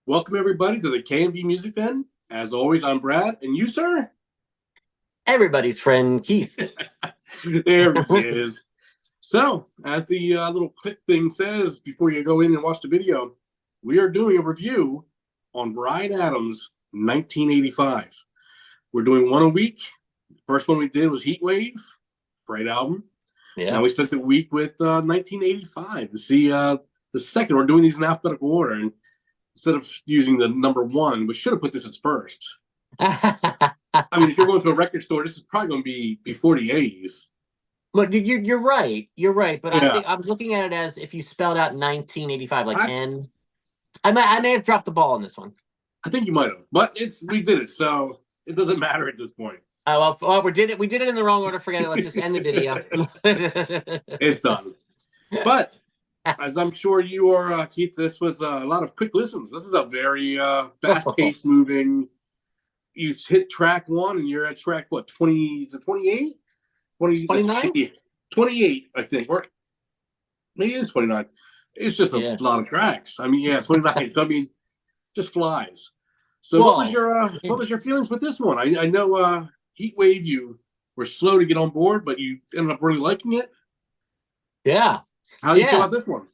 Welcome everybody to the K&B Music Den. As always, I'm Brad, and you, sir? Everybody's friend Keith. There he is. So, as the little clip thing says before you go in and watch the video, we are doing a review on Bryan Adams' 1985. We're doing one a week. The first one we did was Heatwave, great album. Yeah. Now we spent the week with 1985 to see the second. We're doing these in alphabetical order, and instead of using the number one, we should have put this as first. I mean, if you're going to a record store, this is probably going to be before the 80s. But you're right. You're right. But Yeah. I think I was looking at it as if you spelled out 1985, like N. I may have dropped the ball on this one. I think you might have, but we did it, so it doesn't matter at this point. Well, we did it in the wrong order. Forget it. Let's just end the video. It's done. But as I'm sure you are, Keith, this was a lot of quick listens. This is a very fast-paced moving. You hit track one, and you're at track, what, 20? Is it 28? 29? 28, I think. Or maybe it is 29. It's just a lot of tracks. I mean, yeah, 29. So, I mean, just flies. So, what was your feelings with this one? I know Heatwave, you were slow to get on board, but you ended up really liking it. Yeah. How do you feel about this one?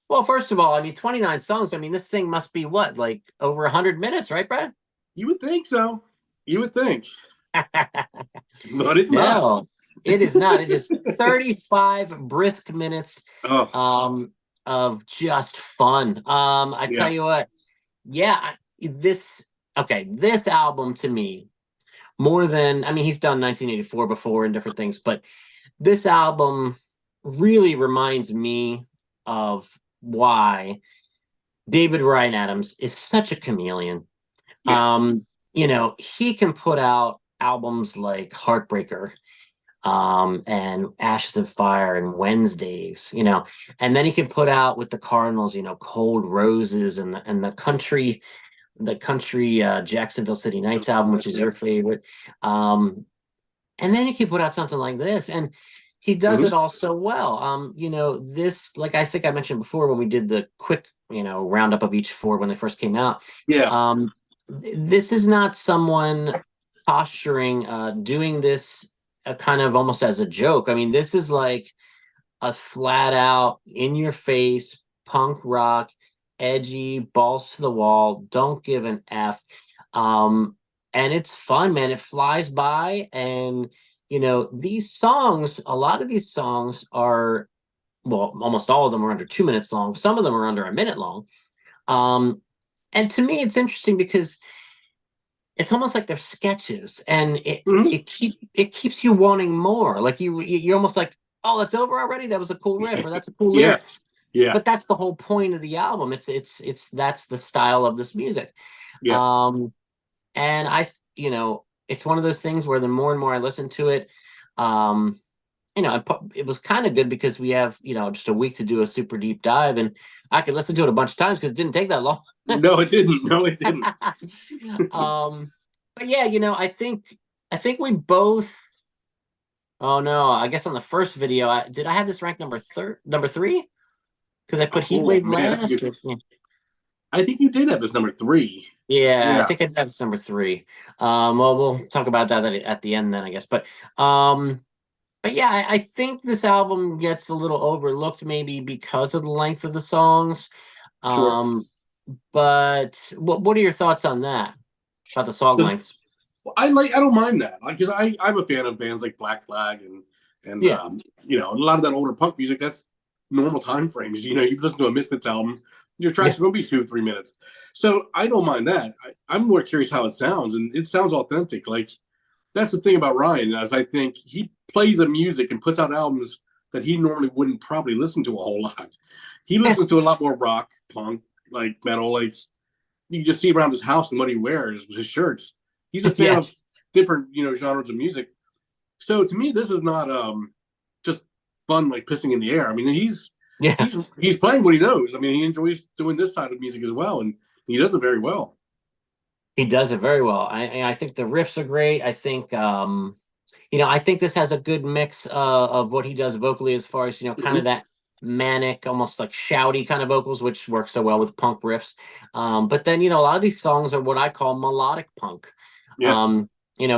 Well, first of all, I mean, 29 songs. I mean, this thing must be what, like over 100 minutes, right, Brad? You would think so. You would think. But it's not. It is not. It is 35 brisk minutes of just fun. I tell you what, this album to me, more than, I mean, he's done 1984 before and different things, but this album really reminds me of why David Bryan Adams is such a chameleon. Yeah. You know, he can put out albums like Heartbreaker, and Ashes of Fire and Wednesdays, you know, and then he can put out with the Cardinals, you know, Cold Roses and the country Jacksonville City Nights album, which is your favorite. And then he can put out something like this, and he does it all so well. You know, this, like I think I mentioned before when we did the quick, you know, roundup of each four when they first came out. Yeah. This is not someone posturing, doing this kind of almost as a joke. I mean, this is like a flat out, in your face, punk rock, edgy, balls to the wall, don't give an F. And it's fun, man. It flies by. And, you know, these songs, a lot of these songs are, well, almost all of them are under 2 minutes long. Some of them are under a minute long. And to me, it's interesting because it's almost like they're sketches, and it keeps you wanting more. Like you're almost like, oh, that's over already. That was a cool riff, or that's a cool lyric. Yeah. But that's the whole point of the album. It's that's the style of this music. Yeah. And you know, it's one of those things where the more and more I listen to it, you know, it was kind of good because we have, you know, just a week to do a super deep dive, and I could listen to it a bunch of times because it didn't take that long. No, it didn't. No, it didn't. But yeah, you know, I think we both. Oh no, I guess on the first video, did I have this ranked number 3? Because I put Heatwave last. I think you did have this number 3. Yeah, I think I have this number 3. Well, we'll talk about that at the end then, I guess. But yeah, I think this album gets a little overlooked maybe because of the length of the songs. Sure. But what are your thoughts on that? About the song lengths? I don't mind that, because I'm a fan of bands like Black Flag and you know, a lot of that older punk music. That's normal time frames. You know, you listen to a Misfits album, your tracks are going to be 2-3 minutes. So I don't mind that. I'm more curious how it sounds, and it sounds authentic. Like, that's the thing about Ryan, as I think he plays a music and puts out albums that he normally wouldn't probably listen to a whole lot. He listens to a lot more rock, punk, like metal. Like, you can just see around his house and what he wears, his shirts. He's a fan of different, you know, genres of music. So to me, this is not just fun, like pissing in the air. I mean, he's playing what he knows. I mean, he enjoys doing this side of music as well, and he does it very well. He does it very well. I think the riffs are great. I think, you know, I think this has a good mix of what he does vocally, as far as, you know, kind of that manic, almost like shouty kind of vocals, which works so well with punk riffs. But then, a lot of these songs are what I call melodic punk. Yeah.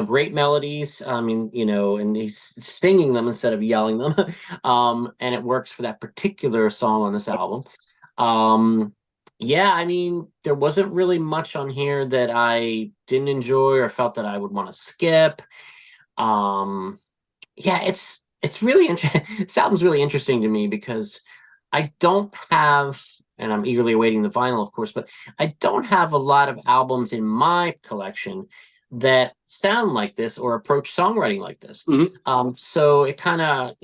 Great melodies. I mean, and he's singing them instead of yelling them. And it works for that particular song on this album. Yeah, I mean, there wasn't really much on here that I didn't enjoy or felt that I would want to skip. Yeah, it's really interesting. It sounds really interesting to me because I don't have, and I'm eagerly awaiting the vinyl, of course, but I don't have a lot of albums in my collection that sound like this or approach songwriting like this. So it kind of,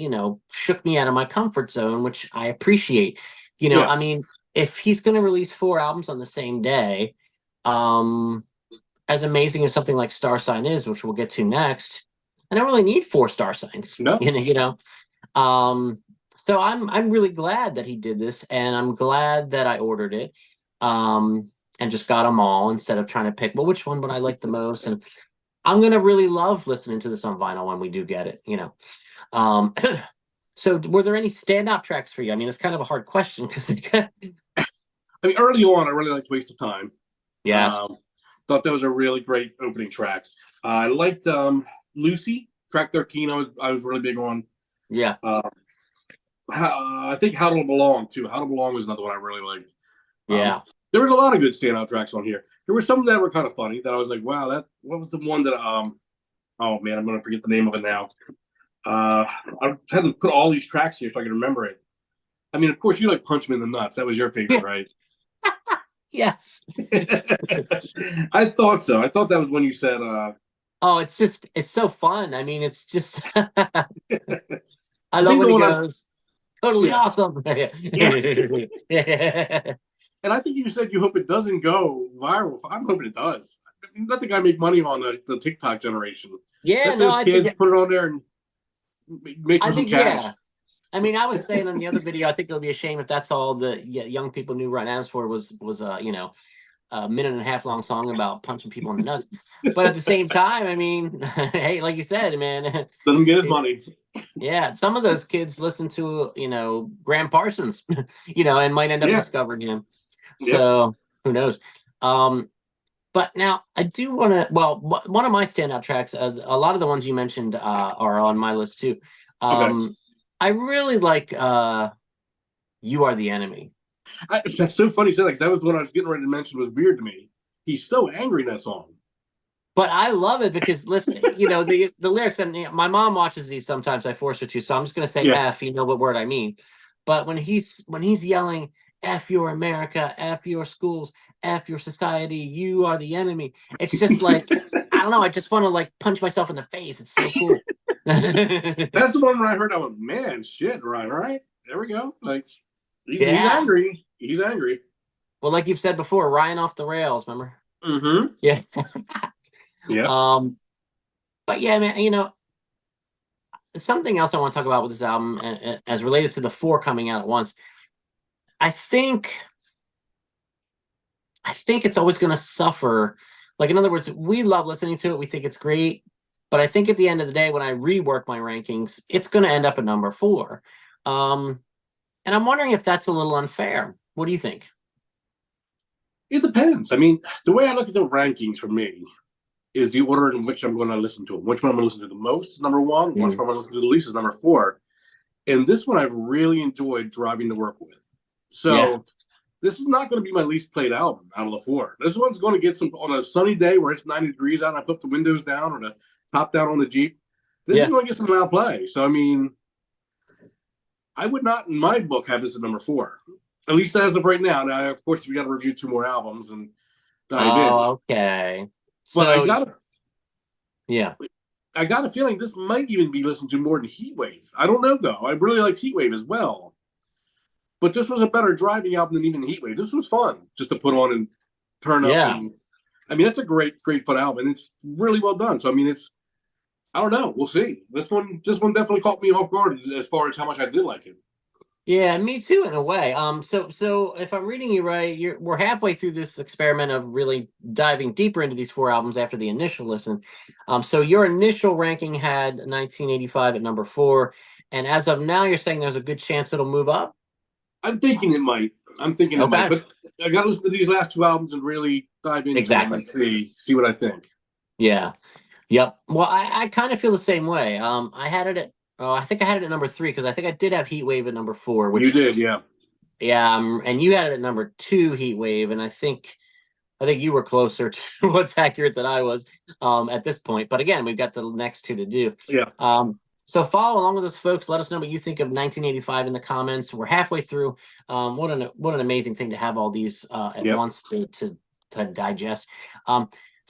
shook me out of my comfort zone, which I appreciate. I mean, if he's going to release 4 albums on the same day, as amazing as something like Star Sign is, which we'll get to next, I don't really need 4 star signs. No. So I'm really glad that he did this, and I'm glad that I ordered it, and just got them all instead of trying to pick, well, which one would I like the most? And I'm gonna really love listening to this on vinyl when we do get it. So were there any standout tracks for you? I mean, it's kind of a hard question because I mean, early on, I really liked Waste of Time. Yeah. Thought that was a really great opening track. I liked Lucy, track 13. I was really big on. Yeah. I think How to Belong too. How to Belong was another one I really liked. Yeah. There was a lot of good standout tracks on here. There were some that were kind of funny that I was like, wow, what was the one that oh man, I'm gonna forget the name of it now. I had to put all these tracks here so I can remember it. I mean, of course, you like Punch Me in the Nuts. That was your favorite, right? Yes. I thought so. I thought that was when you said oh, it's so fun. I mean, it's just I love when he goes totally awesome. Yeah. And I think you said you hope it doesn't go viral. I'm hoping it does. I mean, let the guy make money on the TikTok generation. Yeah, let those kids put it on there and make some cash. Yeah. I mean, I was saying in the other video, I think it would be a shame if that's all the young people knew Ryan Adams for was a minute and a half long song about punching people in the nuts. But at the same time, I mean, hey, like you said, man, let him get his money. Yeah, some of those kids listen to Graham Parsons, and might end up discovering him. So who knows? But now I do want to. Well, one of my standout tracks, a lot of the ones you mentioned are on my list too. Okay. I really like "You Are the Enemy." That's so funny you said that, because that was the one I was getting ready to mention was weird to me. He's so angry in that song. But I love it because listen, the lyrics, and my mom watches these sometimes. I force her to, so I'm just gonna say F. You know what word I mean. But when he's yelling, F your America, F your schools, F your society, you are the enemy. It's just like, I don't know. I just want to like punch myself in the face. It's so cool. That's the one where I heard. I went, man, shit, Ryan. All right, there we go. Like, he's angry. He's angry. Well, like you've said before, Ryan off the rails. Remember? Mm-hmm. Yeah. Yeah. But yeah, man. Something else I want to talk about with this album, as related to the 4 coming out at once. I think it's always going to suffer. Like, in other words, we love listening to it. We think it's great. But I think at the end of the day, when I rework my rankings, it's going to end up at number 4. And I'm wondering if that's a little unfair. What do you think? It depends. I mean, the way I look at the rankings for me is the order in which I'm going to listen to them. Which one I'm going to listen to the most is number 1. Which one I'm going to listen to the least is number 4. And this one I've really enjoyed driving to work with. So this is not going to be my least played album out of the 4. This one's going to get some on a sunny day where it's 90 degrees out and I put the windows down or the top down on the Jeep. This is going to get some loud play. So, I mean, I would not, in my book, have this at number 4. At least as of right now. Now, of course, we got to review 2 more albums, and okay. So, but I got a feeling this might even be listened to more than Heatwave. I don't know though. I really like Heatwave as well, but this was a better driving album than even Heatwave. This was fun just to put on and turn up. And, I mean, it's a great fun album, and it's really well done. So I mean, I don't know. We'll see. This one definitely caught me off guard as far as how much I did like it. Yeah, me too, in a way. So if I'm reading you right, we're halfway through this experiment of really diving deeper into these 4 albums after the initial listen. So your initial ranking had 1985 at number 4, and as of now, you're saying there's a good chance it'll move up? I'm thinking it might. I'm thinking it might, Okay. but I got to listen to these last two albums and really dive into them Exactly. and see what I think. Yeah. Yep. Well, I kind of feel the same way. I had it at, oh, I think I had it at number 3 because I think I did have Heatwave at number 4, You which, did, yeah. yeah, and you had it at number 2, Heatwave, and I think you were closer to what's accurate than I was at this point. But again, we've got the next two to do. Yeah. So follow along with us, folks. Let us know what you think of 1985 in the comments. We're halfway through. What an amazing thing to have all these at Yep. once to digest.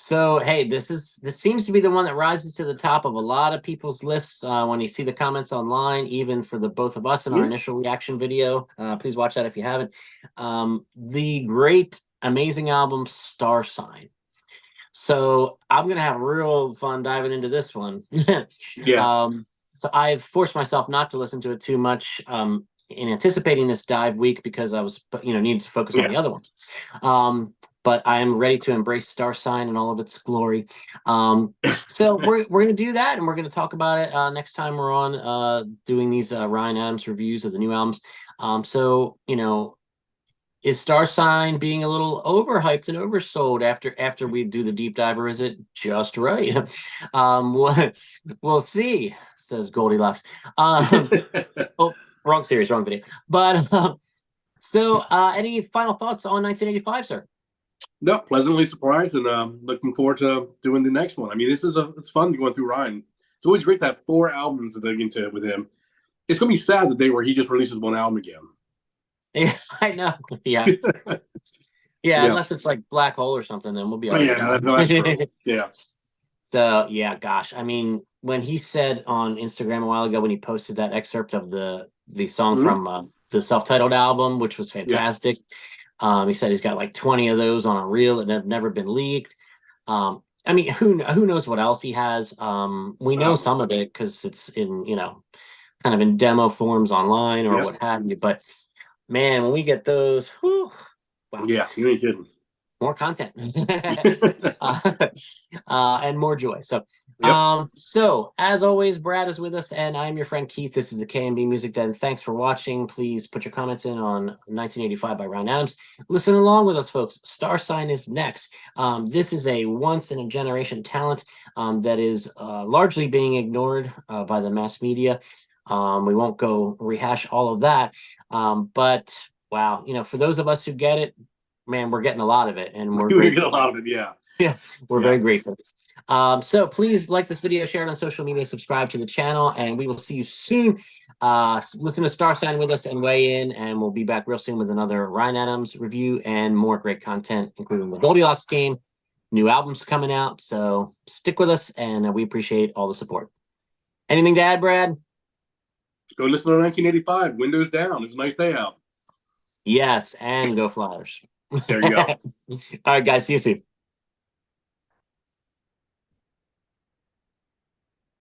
So hey, this seems to be the one that rises to the top of a lot of people's lists when you see the comments online, even for the both of us in our initial reaction video. Please watch that if you haven't. The great, amazing album Star Sign. So I'm gonna have real fun diving into this one. Yeah. So I've forced myself not to listen to it too much in anticipating this dive week because I was, needed to focus on the other ones. But I am ready to embrace Star Sign and all of its glory. So we're going to do that, and we're going to talk about it next time we're on doing these Ryan Adams reviews of the new albums. So is Star Sign being a little overhyped and oversold after we do the deep dive, or is it just right? We'll see, says Goldilocks. Oh, wrong series, wrong video. But so any final thoughts on 1985, sir? No, pleasantly surprised, and looking forward to doing the next one. I mean, it's fun going through Ryan. It's always great to have 4 albums to dig into with him. It's gonna be sad the day where he just releases one album again. Yeah, I know. Yeah. Yeah, unless it's like Black Hole or something, then we'll be all right. Yeah, that's true. Yeah. So yeah, gosh, I mean, when he said on Instagram a while ago when he posted that excerpt of the song from the self-titled album, which was fantastic. He said he's got like 20 of those on a reel that have never been leaked. I mean, who knows what else he has? We know some of it because it's in kind of in demo forms online or what have you. But man, when we get those, whew, wow. Yeah, you ain't kidding. More content and more joy. So, so as always, Brad is with us, and I'm your friend Keith. This is the KMB Music Den. Thanks for watching. Please put your comments in on 1985 by Ryan Adams. Listen along with us, folks. Star Sign is next. This is a once in a generation talent that is largely being ignored by the mass media. We won't go rehash all of that, but wow, for those of us who get it, man, we're getting a lot of it, and we're getting a lot of it. Yeah, we're very grateful. So please like this video, share it on social media, subscribe to the channel, and we will see you soon. Listen to Star Sign with us and weigh in, and we'll be back real soon with another Ryan Adams review and more great content, including the Goldilocks game, new albums coming out. So stick with us, and we appreciate all the support. Anything to add, Brad? Go listen to 1985. Windows down. It's a nice day out. Yes, and go Flyers. There you go. All right, guys. See you soon.